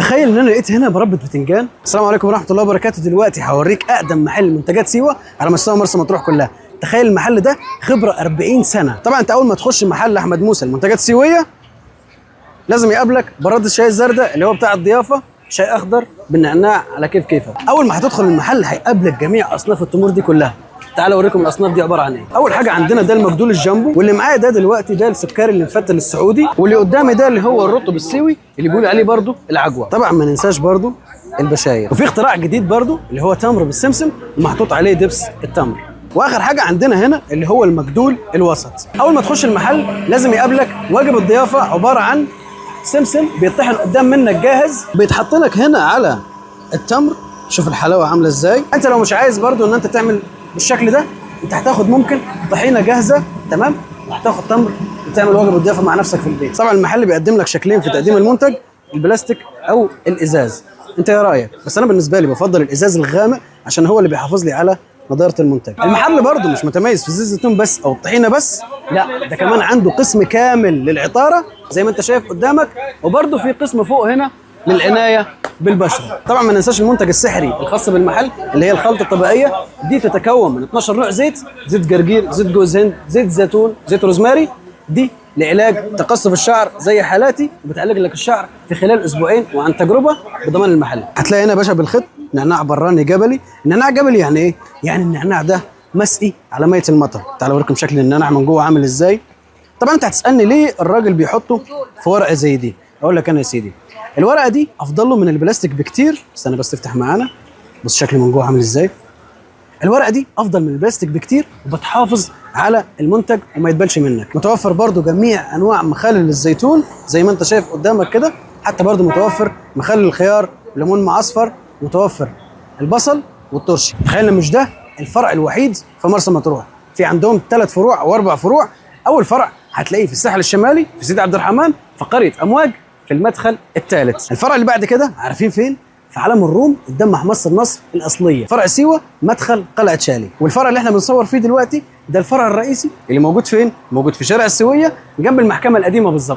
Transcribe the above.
تخيل ان انا لقيت هنا مربى بتنجان. السلام عليكم ورحمه الله وبركاته. دلوقتي هوريك اقدم محل منتجات سيوه على مستوى مرسى مطروح كلها. تخيل المحل ده خبره 40 سنه. طبعا انت اول ما تخش محل احمد موسى المنتجات السيويه لازم يقابلك براد الشاي الزردة اللي هو بتاع الضيافه، شاي اخضر بالنعناع على كيفك. اول ما هتدخل المحل هيقابلك جميع اصناف التمور دي كلها. تعالى اوريكم الاصناف دي عباره عن ايه. اول حاجه عندنا ده المجدول الجامبو، واللي معايا ده دلوقتي ده السكري اللي مفتل السعودي، واللي قدامي ده اللي هو الرطب السيوي اللي بيقول عليه برضو العجوه. طبعا ما ننساش برضو البشاير، وفي اختراع جديد برضو اللي هو تمر بالسمسم ومحطوط عليه دبس التمر. واخر حاجه عندنا هنا اللي هو المجدول الوسط. اول ما تخش المحل لازم يقابلك واجب الضيافه عباره عن سمسم بيطحن قدام منك جاهز، بيتحط لك هنا على التمر. شوف الحلاوه عامله ازاي. انت لو مش عايز برضو ان انت تعمل بالشكل ده، انت هتاخد ممكن طحينه جاهزه تمام، وهتاخد تمر وتعمل واجب الضيافه مع نفسك في البيت. طبعا المحل بيقدم لك شكلين في تقديم المنتج، البلاستيك او الازاز. انت ايه رايك؟ بس انا بالنسبه لي بفضل الازاز الغامق عشان هو اللي بيحافظ لي على نضاره المنتج. المحل برضو مش متميز في زيت الزيتون بس او الطحينه بس، لا ده كمان عنده قسم كامل للعطاره زي ما انت شايف قدامك، وبرضو في قسم فوق هنا للعنايه بالبشره. طبعا ما ننساش المنتج السحري الخاص بالمحل اللي هي الخلطه الطبيعيه دي، تتكون من 12 نوع زيت: زيت جرجير، زيت جوز هند، زيت زيتون، زيت روزماري. دي لعلاج تقصف الشعر زي حالاتي، وبتعالج لك الشعر في خلال اسبوعين وعن تجربه بضمان المحل. هتلاقي هنا يا باشا بالخط نعناع براني جبلي. النعناع جبلي يعني ايه؟ يعني النعناع ده مسقي على ميه المطر. تعالوا اوريكم شكل النعناع من جوه عامل ازاي. طبعا انت هتسالني ليه الراجل بيحطه في ورقه زي دي. اقول لك انا يا سيدي، الورقه دي افضل له من البلاستيك بكتير. استنى بس تفتح معانا، بص شكل من جوه عامل ازاي. الورقه دي افضل من البلاستيك بكتير، وبتحافظ على المنتج وما يتبلش منك. متوفر برضو جميع انواع مخلل الزيتون زي ما انت شايف قدامك كده، حتى برضو متوفر مخلل الخيار، ليمون معصفر، متوفر البصل والترشي. تخيل مش ده الفرع الوحيد في مرسى مطروح، في عندهم 3 فروع او 4 فروع. اول فرع هتلاقيه في الساحل الشمالي في سيدي عبد الرحمن في قريه امواج في المدخل الثالث. الفرع اللي بعد كده عارفين فين؟ في علم الروم قدام محمصة النصر الاصليه، فرع سيوه مدخل قلعه شالي. والفرع اللي احنا بنصور فيه دلوقتي ده الفرع الرئيسي اللي موجود فين؟ موجود في شارع السويه جنب المحكمه القديمه بالظبط.